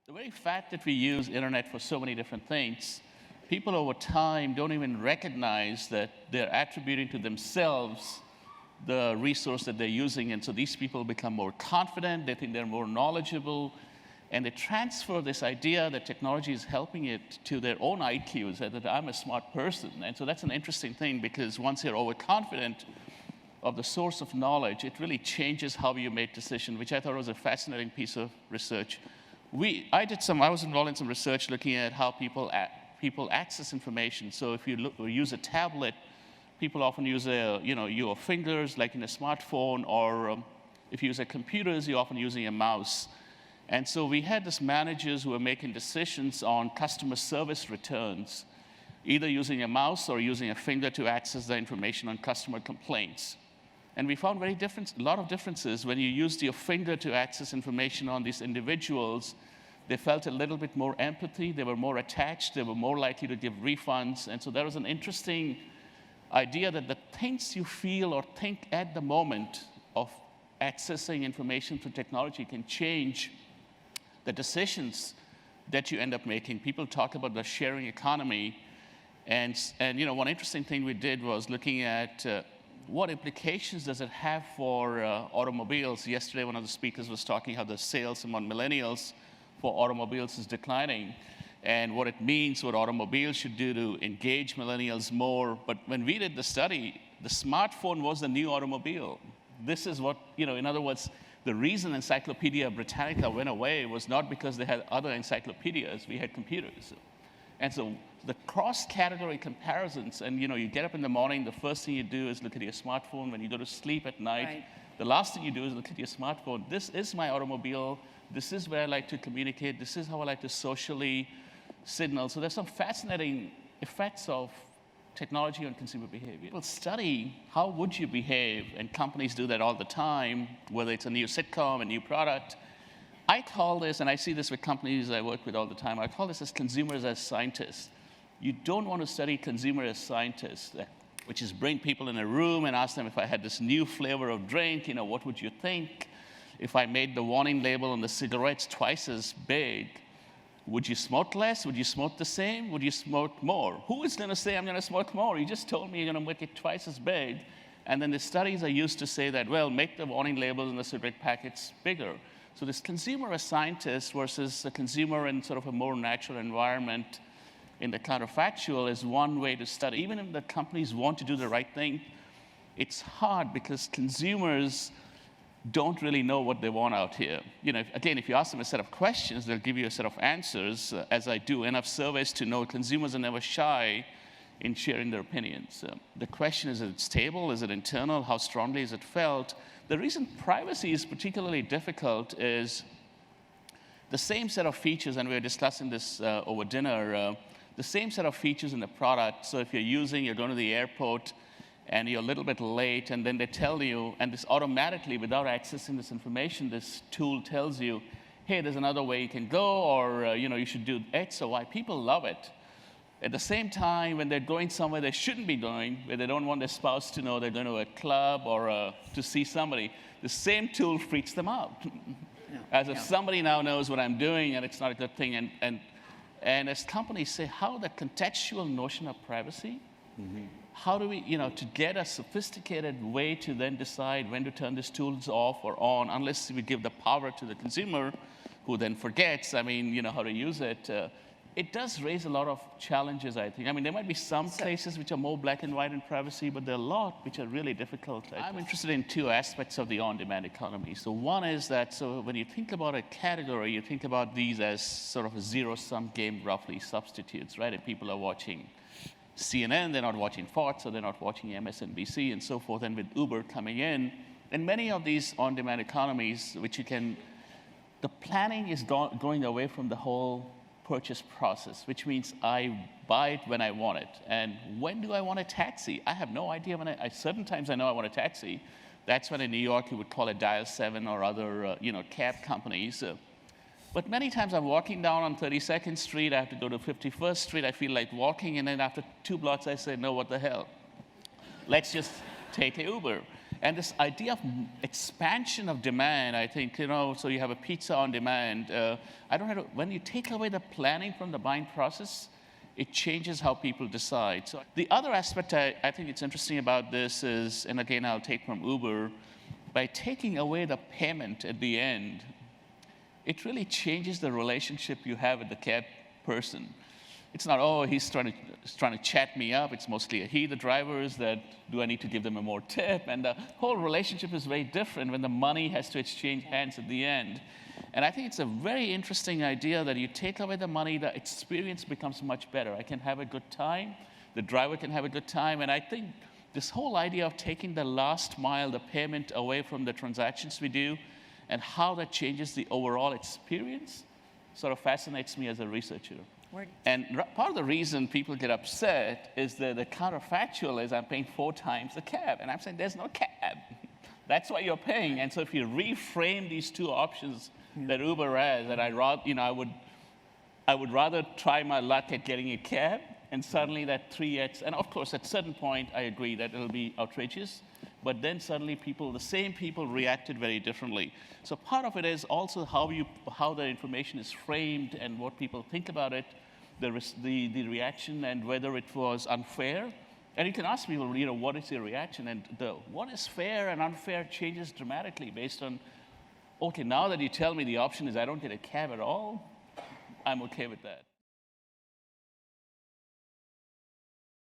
The very fact that we use internet for so many different things, people over time don't even recognize that they're attributing to themselves the resource that they're using. And so these people become more confident, they think they're more knowledgeable, and they transfer this idea that technology is helping it to their own IQs, that I'm a smart person. And so that's an interesting thing, because once you're overconfident of the source of knowledge, it really changes how you make decisions, which I thought was a fascinating piece of research. I was involved in some research looking at how people access information. So if you use a tablet, people often use your fingers, like in a smartphone, or if you use a computers, you're often using a mouse. And so we had these managers who were making decisions on customer service returns, either using a mouse or using a finger to access the information on customer complaints. And we found a lot of differences. When you used your finger to access information on these individuals, they felt a little bit more empathy, they were more attached, they were more likely to give refunds. And so there was an interesting idea that the things you feel or think at the moment of accessing information through technology can change the decisions that you end up making. People talk about the sharing economy. And one interesting thing we did was looking at what implications does it have for automobiles. Yesterday, one of the speakers was talking how the sales among millennials for automobiles is declining, and what it means, what automobiles should do to engage millennials more. But when we did the study, the smartphone was the new automobile. This is what, in other words, the reason Encyclopedia Britannica went away was not because they had other encyclopedias, we had computers. And so the cross-category comparisons, and you get up in the morning, the first thing you do is look at your smartphone. When you go to sleep at night, right, the last thing you do is look at your smartphone. This is my automobile. This is where I like to communicate. This is how I like to socially signal. So there's some fascinating effects of technology on consumer behavior. People study how would you behave, and companies do that all the time, whether it's a new sitcom, a new product. I call this, and I see this with companies I work with all the time, I call this as consumers as scientists. You don't want to study consumers as scientists, which is bring people in a room and ask them, if I had this new flavor of drink, what would you think? If I made the warning label on the cigarettes twice as big, would you smoke less? Would you smoke the same? Would you smoke more? Who is going to say I'm going to smoke more? You just told me you're going to make it twice as big. And then the studies are used to say that, well, make the warning labels on the cigarette packets bigger. So this consumer as scientist versus a consumer in sort of a more natural environment in the counterfactual is one way to study. Even if the companies want to do the right thing, it's hard because consumers don't really know what they want out here. Again, if you ask them a set of questions, they'll give you a set of answers. As I do enough surveys to know consumers are never shy in sharing their opinions. The question is it stable? Is it internal? How strongly is it felt? The reason privacy is particularly difficult is the same set of features, and we were discussing this over dinner, the same set of features in the product. So if you're going to the airport and you're a little bit late, and then they tell you, and this automatically, without accessing this information, this tool tells you, hey, there's another way you can go, or you should do X or Y. People love it. At the same time, when they're going somewhere they shouldn't be going, where they don't want their spouse to know they're going to a club or to see somebody, the same tool freaks them out. As if somebody now knows what I'm doing and it's not a good thing. And as companies say, how the contextual notion of privacy, how do we, to get a sophisticated way to then decide when to turn these tools off or on, unless we give the power to the consumer, who then forgets, how to use it. It does raise a lot of challenges, I think. There might be some places which are more black and white in privacy, but there are a lot which are really difficult. I'm interested in two aspects of the on-demand economy. So one is that, when you think about a category, you think about these as sort of a zero-sum game, roughly, substitutes, right? If people are watching CNN, they're not watching Fox, or they're not watching MSNBC, and so forth. And with Uber coming in, and many of these on-demand economies, the planning is going away from the whole purchase process, which means I buy it when I want it. And when do I want a taxi? I have no idea. Certain times I know I want a taxi. That's when in New York you would call it Dial 7 or other cab companies. But many times I'm walking down on 32nd Street, I have to go to 51st Street, I feel like walking, and then after 2 blocks I say, no, what the hell? Let's just take an Uber. And this idea of expansion of demand, I think, so you have a pizza on demand. I don't know, when you take away the planning from the buying process, it changes how people decide. So the other aspect I think it's interesting about this is, and again, I'll take from Uber, by taking away the payment at the end, it really changes the relationship you have with the cab person. It's not, oh, he's trying to chat me up. It's mostly a he, the driver, is that, do I need to give them a more tip? And the whole relationship is very different when the money has to exchange hands at the end. And I think it's a very interesting idea that you take away the money, the experience becomes much better. I can have a good time, the driver can have a good time, and I think this whole idea of taking the last mile, the payment, away from the transactions we do, and how that changes the overall experience sort of fascinates me as a researcher. And part of the reason people get upset is that the counterfactual is I'm paying 4 times the cab. And I'm saying there's no cab. That's why you're paying. And so if you reframe these two options that Uber has, that I would rather try my luck at getting a cab, and suddenly that 3x, and of course at a certain point I agree that it'll be outrageous, but then suddenly the same people reacted very differently. So part of it is also how the information is framed and what people think about it, the reaction, and whether it was unfair. And you can ask people, what is your reaction? And what is fair and unfair changes dramatically based on, okay, now that you tell me the option is I don't get a cab at all, I'm okay with that.